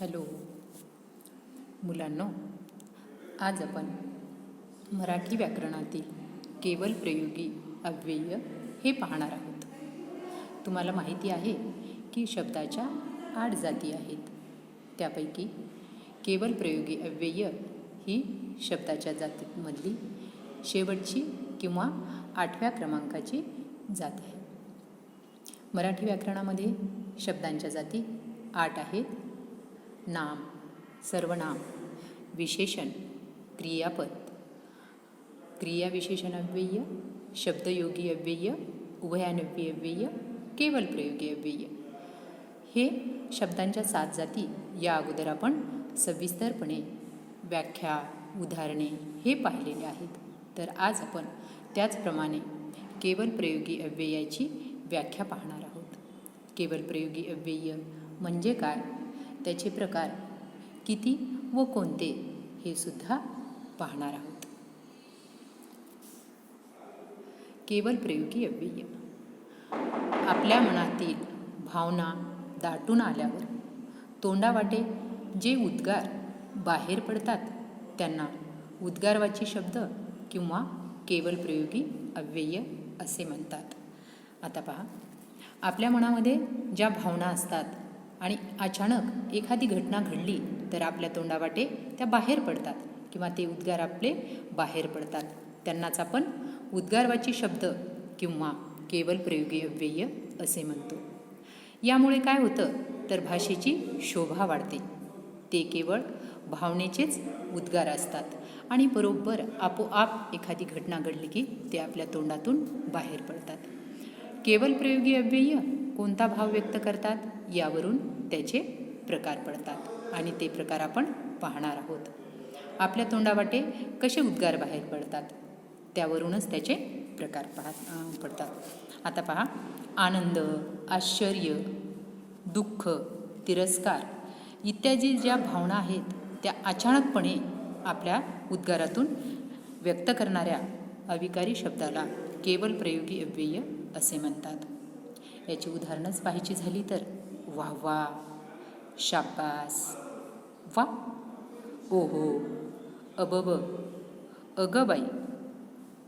Hello मुलांनो, आज आपण मराठी व्याकरणातील केवल प्रयोगी अव्यय हे पाहणार आहोत. तुम्हाला माहिती आहे की शब्दाच्या 8 जाती आहेत. त्यापैकी केवल प्रयोगी अव्यय ही शब्दाच्या जातीमधली शेवटची किंवा 8व्या क्रमांकाची जात आहे. मराठी व्याकरणामध्ये शब्दांच्या जाती 8 आहेत. नाम, सर्वनाम, विशेषण, क्रियापद, क्रियाविशेषण अव्यय, शब्दयोगी अव्यय, उभयान्वयी अव्यय, केवल प्रयोगी अव्यय हे शब्दांच्या 7 जाती या अगोदर आपण सविस्तरपणे व्याख्या, उदाहरणे हे पाहिलेले आहेत. तर आज आपण त्याचप्रमाणे केवल प्रयोगी अव्ययाची व्याख्या पाहणार आहोत. केवल प्रयोगी अव्यय म्हणजे काय, त्याचे प्रकार किती व कोणते हे सुद्धा पाहणार आहोत. केवल प्रयोगी अव्यय आपल्या मनातील भावना दाटून आल्यावर तोंडावाटे जे उद्गार बाहेर पडतात त्यांना उद्गारवाची शब्द किंवा केवल प्रयोगी अव्यय असे म्हणतात. आता पहा, आपल्या मनामध्ये ज्या भावना असतात आणि अचानक एखादी घटना घडली तर आपल्या तोंडावाटे त्या बाहेर पडतात किंवा ते उद्गार आपले बाहेर पडतात. त्यांनाच आपण उद्गारवाची शब्द किंवा केवल प्रयोगी अव्यय असे म्हणतो. यामुळे काय होतं तर भाषेची शोभा वाढते. ते केवळ भावनेचेच उद्गार असतात आणि बरोबर आपोआप एखादी घटना घडली की ते आपल्या तोंडातून बाहेर पडतात. केवल प्रयोगी अव्यय कोणता भाव व्यक्त करतात यावरून त्याचे प्रकार पडतात आणि ते प्रकार आपण पाहणार आहोत. आपल्या तोंडावाटे कसे उद्गार बाहेर पडतात त्यावरूनच त्याचे प्रकार पडतात. आता पहा, आनंद, आश्चर्य, दुःख, तिरस्कार इत्यादी ज्या भावना आहेत त्या अचानकपणे आपल्या उद्गारातून व्यक्त करणाऱ्या अविकारी शब्दाला केवल प्रयोगी अव्यय असे म्हणतात. याची उदाहरणंच पाहायची झाली तर वा वा, शाबास, वा, ओहो, अबब, अगबाई,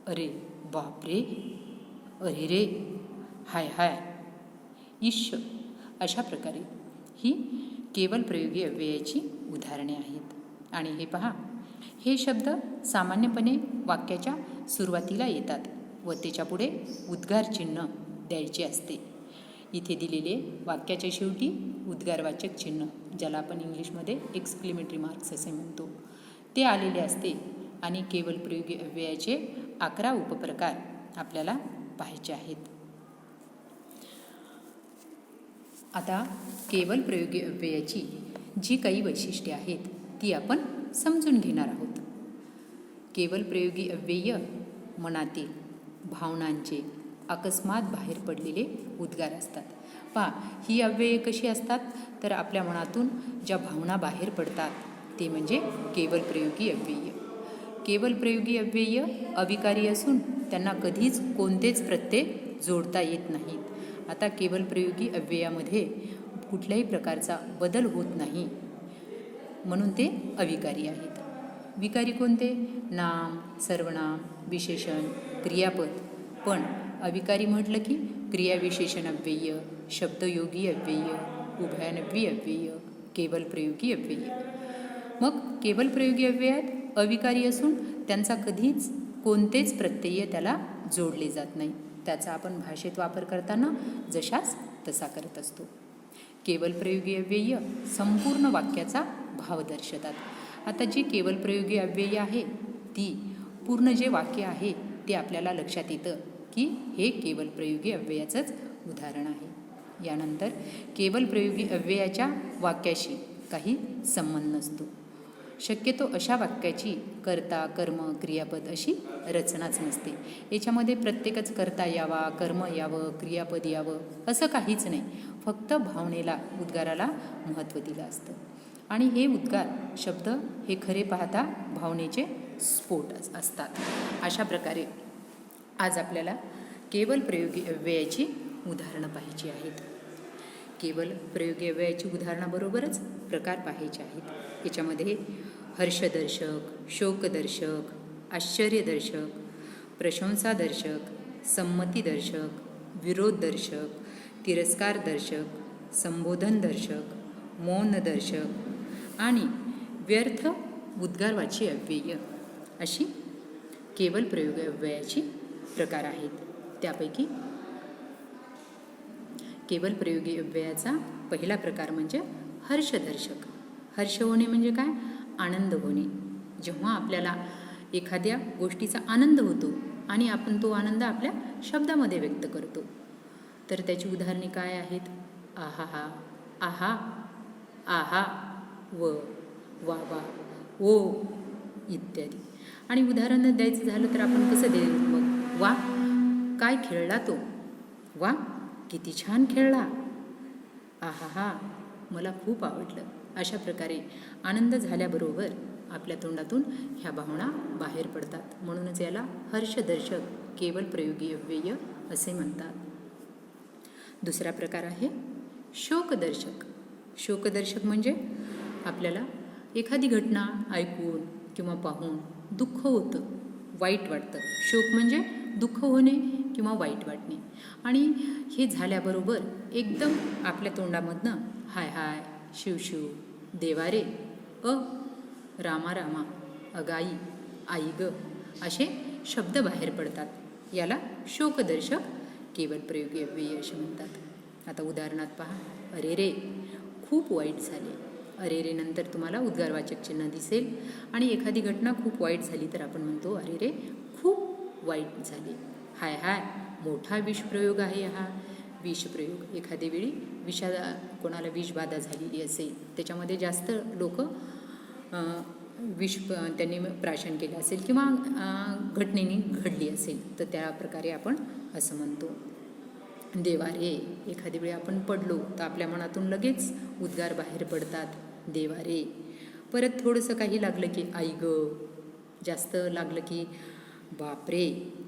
अरे बापरे, अरे रे, हाय हाय, ईश अशा प्रकारे ही केवल प्रयोगी अव्ययाची उदाहरणे आहेत. आणि हे पहा, हे शब्द सामान्यपणे वाक्याच्या सुरुवातीला येतात व त्याच्यापुढे उद्गार चिन्ह द्यायचे असते. इथे दिलेले वाक्याच्या शेवटी उद्गारवाचक चिन्ह, ज्याला आपण इंग्लिशमध्ये एक्सक्लेमेटरी मार्क्स असे म्हणतो, ते आलेले असते. आणि केवल प्रयोगी अव्ययाचे 11 उपप्रकार आपल्याला पाहायचे आहेत. आता केवल प्रयोगी अव्ययाची जी काही वैशिष्ट्ये आहेत ती आपण समजून घेणार आहोत. केवल प्रयोगी अव्यय मनातील भावनांचे अकस्मात बाहेर पडलेले उद्गार असतात. पहा, ही अव्यये कशी असतात तर आपल्या मनातून ज्या भावना बाहेर पडतात ते म्हणजे केवल प्रयोगी अव्यय. केवल प्रयोगी अव्यय अविकारी असून त्यांना कधीच कोणतेच प्रत्यय जोडता येत नाहीत. आता केवल प्रयोगी अव्ययामध्ये कुठल्याही प्रकारचा बदल होत नाही म्हणून ते अविकारी आहेत. विकारी कोणते? नाम, सर्वनाम, विशेषण, क्रियापद. पण अविकारी म्हटलं की क्रियाविशेषण अव्यय, शब्दयोगी अव्यय, उभयान्वयी अव्यय, केवल प्रयोगी अव्यय. मग केवल प्रयोगी अव्ययात अविकारी असून त्यांचा कधीच कोणतेच प्रत्यय त्याला जोडले जात नाही. त्याचा आपण भाषेत वापर करताना जशाच तसा करत असतो. केवल प्रयोगी अव्यय संपूर्ण वाक्याचा भाव दर्शवतात. आता जी केवल प्रयोगी अव्यय आहे ती पूर्ण जे वाक्य आहे ते आपल्याला लक्षात येतं की हे केवल प्रयोगी अव्ययाचंच उदाहरण आहे. यानंतर केवल प्रयोगी अव्ययाच्या वाक्याशी काही संबंध नसतो. शक्यतो अशा वाक्याची कर्ता, कर्म, क्रियापद अशी रचनाच नसते. याच्यामध्ये प्रत्येकच कर्ता यावा, कर्म यावं, क्रियापद यावं असं काहीच नाही. फक्त भावनेला, उद्गाराला महत्त्व दिलं असतं. आणि हे उद्गार शब्द हे खरे पाहता भावनेचे स्फोट असतात. अशा प्रकारे आज आपल्याला केवल प्रयोगी अव्ययाची उदाहरणं पाहायची आहेत. केवळ प्रयोगी अव्ययाची उदाहरणाबरोबरच प्रकार पाहायचे आहेत. याच्यामध्ये हर्षदर्शक, शोकदर्शक, आश्चर्यदर्शक, प्रशंसादर्शक, संमतीदर्शक, विरोधदर्शक, तिरस्कारदर्शक, संबोधनदर्शक, मौनदर्शक आणि व्यर्थ उद्गारवाची अव्यय अशी केवळ प्रयोगी अव्ययाची प्रकार आहेत. त्यापैकी केवळ प्रयोगी अव्ययाचा पहिला प्रकार म्हणजे हर्षदर्शक. हर्ष होणे म्हणजे काय? आनंद होणे. जेव्हा आपल्याला एखाद्या गोष्टीचा आनंद होतो आणि आपण तो आनंद आपल्या शब्दामध्ये व्यक्त करतो, तर त्याची उदाहरणे काय आहेत? आहा हा, आहा, आहा, व, वा वा, ओ इत्यादी. आणि उदाहरण द्यायचं झालं तर आपण कसं देऊ? मग वा, काय खेळला तो, वा, किती छान खेळला, आहा हा, मला खूप आवडलं. अशा प्रकारे आनंद झाल्याबरोबर आपल्या तोंडातून ह्या भावना बाहेर पडतात. म्हणूनच याला हर्षदर्शक केवळ प्रयोगी अव्यय असे म्हणतात. दुसरा प्रकार आहे शोकदर्शक. शोकदर्शक म्हणजे आपल्याला एखादी घटना ऐकून किंवा पाहून दुःख होतं, वाईट वाटतं. शोक म्हणजे दुःख होणे किंवा वाईट वाटणे. आणि हे झाल्याबरोबर एकदम आपल्या तोंडामधनं हाय हाय, शिवशिव, देवारे, रामा रामा, अगाई, आई ग असे शब्द बाहेर पडतात. याला शोकदर्शक केवळ प्रयोगी अव्यय असे म्हणतात. आता उदाहरणात पहा. अरे रे, खूप वाईट झाले. अरे रे नंतर तुम्हाला उद्गारवाचक चिन्ह दिसेल. आणि एखादी घटना खूप वाईट झाली तर आपण म्हणतो अरे रे, खूप वाईट झाले. हाय हाय, मोठा विषप्रयोग आहे हा. विषप्रयोग एखाद्या वेळी कोणाला विषबाधा झालेली असेल, त्याच्यामध्ये जास्त लोक विष त्यांनी प्राशन केलं असेल किंवा घटनेने घडली असेल, तर त्या प्रकारे आपण असं म्हणतो. देवारे, एखाद्या वेळी आपण पडलो तर आपल्या मनातून लगेच उद्गार बाहेर पडतात, देवारे. परत थोडंसं काही लागलं की आई ग, जास्त लागलं की बापरे.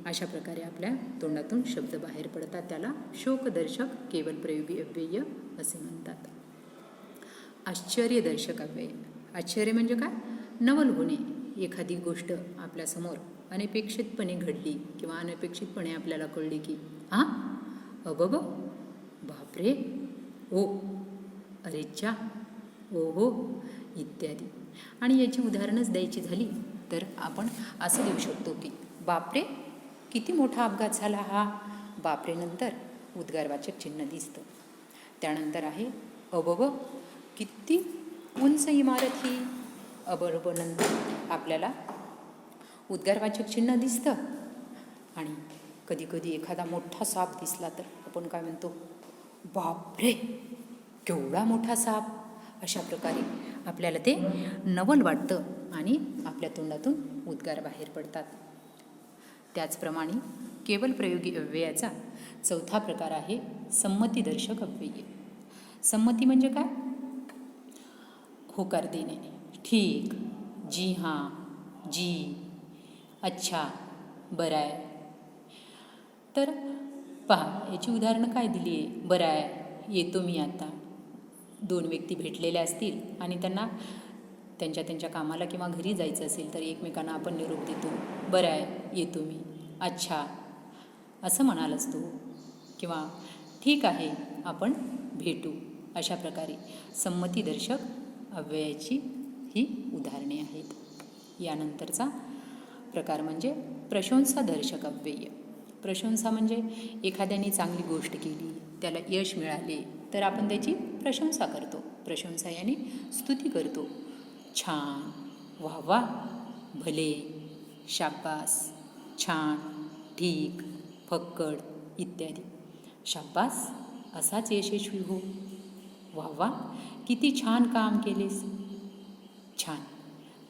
अशा प्रकारे आपल्या तोंडातून शब्द बाहेर पडतात. त्याला शोकदर्शक केवळ प्रयोगी अव्यय असे म्हणतात. आश्चर्यदर्शक अव्यय. आश्चर्य म्हणजे काय? नवल होणे. एखादी गोष्ट आपल्यासमोर अनपेक्षितपणे घडली किंवा अनपेक्षितपणे आपल्याला कळली की हां, अबब, बापरे, ओ, अरेच्चा, ओ हो इत्यादी. आणि याची उदाहरणच द्यायची झाली तर आपण असं देऊ शकतो की बापरे, किती मोठा अपघात झाला हा. बापरेनंतर उद्गारवाचक चिन्ह दिसतं. त्यानंतर आहे अबब, किती उंच इमारत ही. अबबनंतर आपल्याला उद्गारवाचक चिन्ह दिसतं. आणि कधीकधी एखादा मोठा साप दिसला तर आपण काय म्हणतो? बापरे, केवढा मोठा साप. अशा प्रकारे आपल्याला ते नवल वाटतं आणि आपल्या तोंडातून उद्गार बाहेर पडतात. त्याचप्रमाणे केवळ प्रयोगी अव्ययाचा चौथा प्रकार आहे संमतीदर्शक अव्यय. संमती म्हणजे काय? होकार देणे. ठीक, जी हां, जी, अच्छा, बरं आहे. तर पहा, याची उदाहरणं काय दिली आहे? बरं आहे, येतो मी आता. दोन व्यक्ती भेटलेल्या असतील आणि त्यांना त्यांच्या कामाला किंवा घरी जायचं असेल तर एकमेकांना आपण निरोप देतो, बरं आहे, येतो मी, अच्छा असं म्हणाल असतो किंवा ठीक आहे, आपण भेटू. अशा प्रकारे संमतीदर्शक अव्ययाची ही उदाहरणे आहेत. यानंतरचा प्रकार म्हणजे प्रशंसादर्शक अव्यय. प्रशंसा म्हणजे एखाद्याने चांगली गोष्ट केली, त्याला यश मिळाले तर आपण त्याची प्रशंसा करतो. प्रशंसा याने स्तुती करतो. छान, वाह वाह, भले, शाब्बास, छान, ठीक, फक्कड इत्यादी. शाब्बास, असाच यशस्वी हो. वाह वाह, किती छान काम केलेस. छान,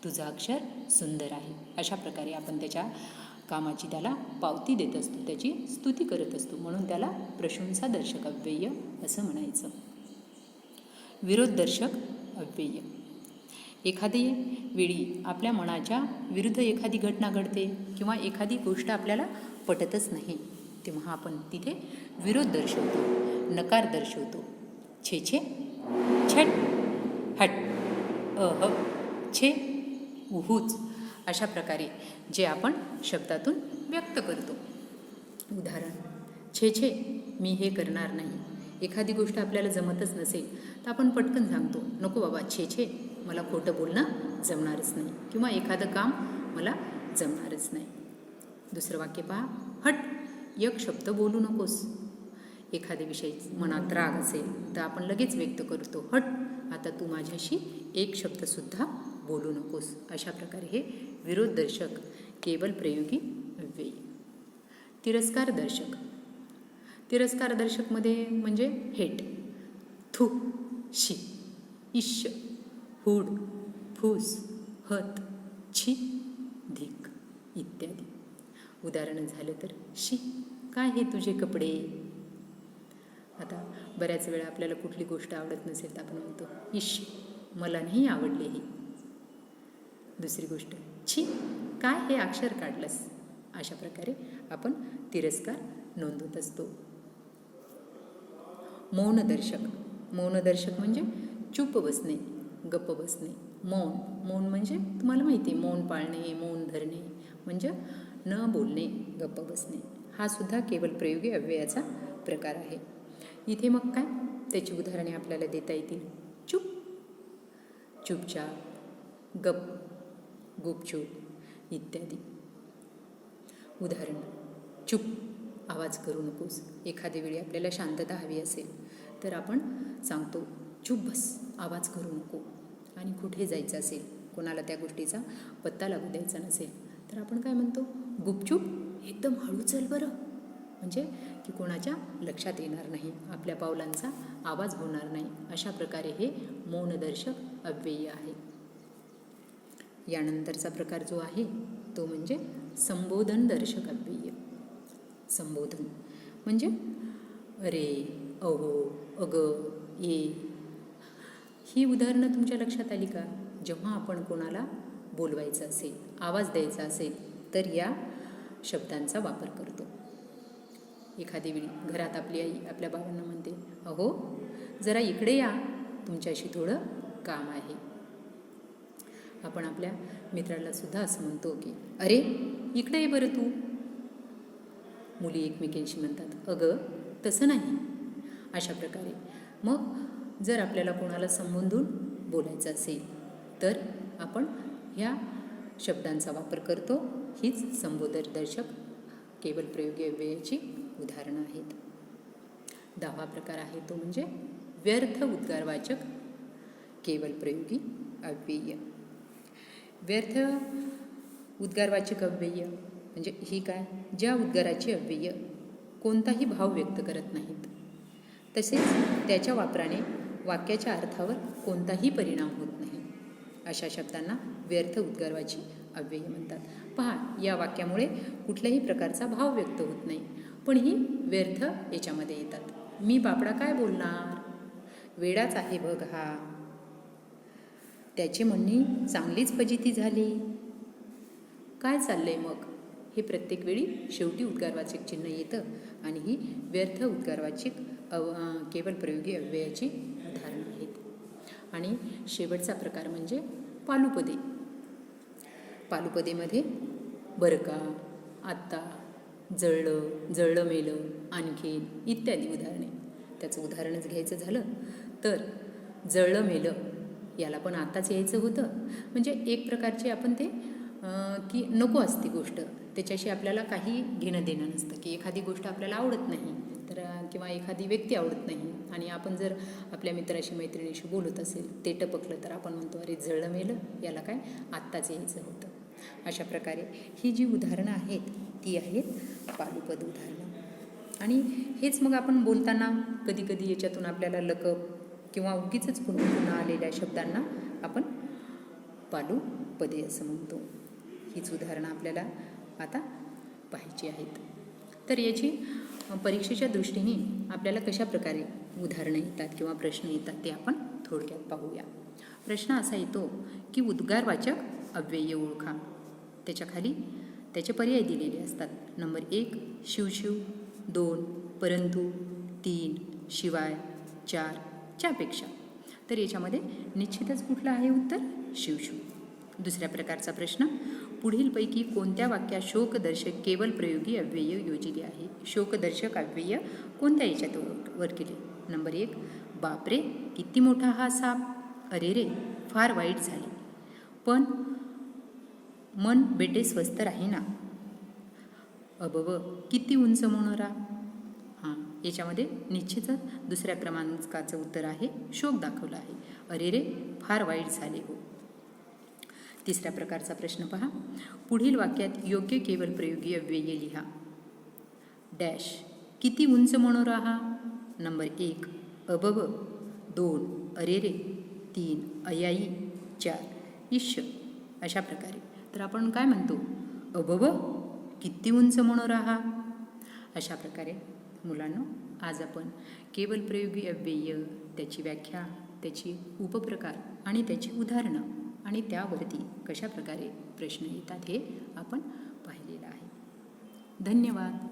तुझं अक्षर सुंदर आहे. अशा प्रकारे आपण त्याच्या कामाची त्याला पावती देत असतो, त्याची स्तुती करत असतो. म्हणून त्याला प्रशंसादर्शक अव्यय असं म्हणायचं. विरोधदर्शक अव्यय. एखादी वेळी आपल्या मनाच्या विरुद्ध एखादी घटना घडते किंवा एखादी गोष्ट आपल्याला पटतच नाही, तेव्हा आपण तिथे विरोध दर्शवतो, नकार दर्शवतो. छे छे, छट, हट, अह, छे, उहूच अशा प्रकारे जे आपण शब्दातून व्यक्त करतो. उदाहरण, छे छे, मी हे करणार नाही. एखादी गोष्ट आपल्याला जमतच नसेल तर आपण पटकन सांगतो, नको बाबा, छे छे, मला खोटं बोलणं जमणारच नाही, किंवा एखादं काम मला जमणारच नाही. दुसरं वाक्य पहा, हट, एक शब्द बोलू नकोस. एखाद्या विषयी मनात राग असेल तर आपण लगेच व्यक्त करतो, हट, आता तू माझ्याशी एक शब्दसुद्धा बोलू नकोस. अशा प्रकारे हे विरोधदर्शक केवल प्रयोगी अव्ययी. तिरस्कारदर्शक. तिरस्कारदर्शकमध्ये म्हणजे हेट, थू, शी, इश्य, हुड, फूस, हत, छी, धिक इत्यादी. उदाहरण झालं तर, शी, काय हे तुझे कपडे. आता बऱ्याच वेळा आपल्याला कुठली गोष्ट आवडत नसेल तर आपण म्हणतो, इश, मला नाही आवडले हे. दुसरी गोष्ट, छी, काय हे अक्षर काढलंस. अशा प्रकारे आपण तिरस्कार नोंदवत असतो. मौनदर्शक. मौनदर्शक म्हणजे चूप बसणे, गप्प बसणे. मौन, मौन म्हणजे तुम्हाला माहिती आहे, मौन पाळणे, मौन धरणे म्हणजे न बोलणे, गप्प बसणे. हा सुद्धा केवल प्रयोगी अव्ययाचा प्रकार आहे. इथे मग काय, त्याची उदाहरणे आपल्याला देता येतील. चूप, चुपचाप, गप, गुपचूप इत्यादी. उदाहरण, चूप, आवाज करू नकोस. एखाद्या वेळी आपल्याला शांतता हवी असेल तर आपण सांगतो, चूप बस, आवाज करू नको. आणि कुठे जायचं असेल, कोणाला त्या गोष्टीचा पत्ता लागू द्यायचा नसेल तर आपण काय म्हणतो, गुपचूप, एकदम हळू चल बरं. म्हणजे की कोणाच्या लक्षात येणार नाही, आपल्या पावलांचा आवाज होणार नाही. अशा प्रकारे हे मौनदर्शक अव्ययी आहे. यानंतरचा प्रकार जो आहे तो म्हणजे संबोधनदर्शक अव्यय. संबोधन म्हणजे अरे, अहो, अगं, ये. ही उदाहरणं तुमच्या लक्षात आली का? जेव्हा आपण कोणाला बोलवायचं असेल, आवाज द्यायचा असेल तर या शब्दांचा वापर करतो. एखादी वेळी घरात आपली आई आपल्या बाबांना म्हणते, अहो, जरा इकडे या, तुमच्याशी थोडं काम आहे. आपण आपल्या मित्राला सुद्धा असं म्हणतो की, अरे, इकडे ये बरं तू. मुली एकमेकींशी म्हणतात, अगं, तसं नाही. अशा प्रकारे मग जर आपल्याला कोणाला संबोधून बोलायचं असेल तर आपण ह्या शब्दांचा वापर करतो. हीच संबोधनदर्शक केवल प्रयोगी अव्ययाची उदाहरणं आहेत. 10वा प्रकार आहे तो म्हणजे व्यर्थ उद्गारवाचक केवल प्रयोगी अव्यय. व्यर्थ उद्गारवाचक अव्यय म्हणजे ही काय, ज्या उद्गाराची अव्यय कोणताही भाव व्यक्त करत नाहीत, तसेच त्याच्या वापराने वाक्याच्या अर्थावर कोणताही परिणाम होत नाही, अशा शब्दांना व्यर्थ उद्गारवाची अव्यय म्हणतात. पहा, या वाक्यामुळे कुठल्याही प्रकारचा भाव व्यक्त होत नाही, पण ही व्यर्थ याच्यामध्ये येतात. मी बापडा काय बोलणार, वेडाच आहे बघ हा, त्याची म्हणणी चांगलीच फजिती झाली, काय चाललंय मग. हे प्रत्येक वेळी शेवटी उद्गारवाचक चिन्ह येतं आणि ही व्यर्थ उद्गारवाचक केवल प्रयोगी अव्ययाची उदाहरणं आहेत. आणि शेवटचा प्रकार म्हणजे पालुपदे. पालुपदेमध्ये बरं का, आत्ता, जळलं, जळलं मेलं, आणखीन इत्यादी उदाहरणे. त्याचं उदाहरणच घ्यायचं झालं तर जळलं मेलं याला पण आताच यायचं होतं. म्हणजे एक प्रकारचे आपण ते की नको असती गोष्ट, त्याच्याशी आपल्याला काही घेणं देणं नसतं. की एखादी गोष्ट आपल्याला आवडत नाही तर किंवा एखादी व्यक्ती आवडत नाही आणि आपण जर आपल्या मित्राशी मैत्रिणीशी बोलत असेल, ते टपकलं तर आपण म्हणतो, अरे, जळलं मेलं याला काय आत्ताच यायचं होतं. अशा प्रकारे ही जी उदाहरणं आहेत ती आहेत पालुपद उदाहरणं. आणि हेच मग आपण बोलताना कधी कधी याच्यातून आपल्याला लकप किंवा उगीचच पुन्हा आलेल्या शब्दांना आपण पालुपदे असं म्हणतो. हीच उदाहरणं आपल्याला आता पाहायची आहेत. तर याची परीक्षेच्या दृष्टीने आपल्याला कशा प्रकारे उदाहरणं येतात किंवा प्रश्न येतात ते आपण थोडक्यात पाहूया. प्रश्न असा येतो की उद्गारवाचक अव्यय ओळखा. त्याच्याखाली त्याचे पर्याय दिलेले असतात. नंबर 1 शिवशिव, 2 परंतु, 3 शिवाय, 4 च्यापेक्षा. तर याच्यामध्ये निश्चितच कुठलं आहे उत्तर? शिवशिव. दुसऱ्या प्रकारचा प्रश्न, पुढीलपैकी कोणत्या वाक्यात शोकदर्शक केवळ प्रयोगी अव्यय योजिले आहे? शोकदर्शक अव्यय कोणत्या याच्यात वर केले? नंबर 1, बापरे किती मोठा हा साप, अरे रे फार वाईट झाले, पण मन बेटे स्वस्त राहीना, अबब किती उंच मनोरा. हां, याच्यामध्ये निश्चितच दुसऱ्या क्रमांकाचं उत्तर आहे शोक दाखवला आहे. अरे रे फार वाईट झाले हो. तिसऱ्या प्रकारचा प्रश्न पहा, पुढील वाक्यात योग्य केवळ प्रयोगी अव्यय लिहा. डॅश किती उंच मनोरा हा. नंबर 1, अबब. 2, अरे रे. 3, अयाई. 4, इश्य. अशा प्रकारे. तर आपण काय म्हणतो? अबब किती उंच मनोरा हा. अशा प्रकारे मुलांनो, आज आपण केवळ प्रयोगी अव्यय, त्याची व्याख्या, त्याची उपप्रकार आणि त्याची उदाहरणं आणि त्यावरती कशा प्रकारे प्रश्न येतात हे आपण पाहिलेलं आहे. धन्यवाद.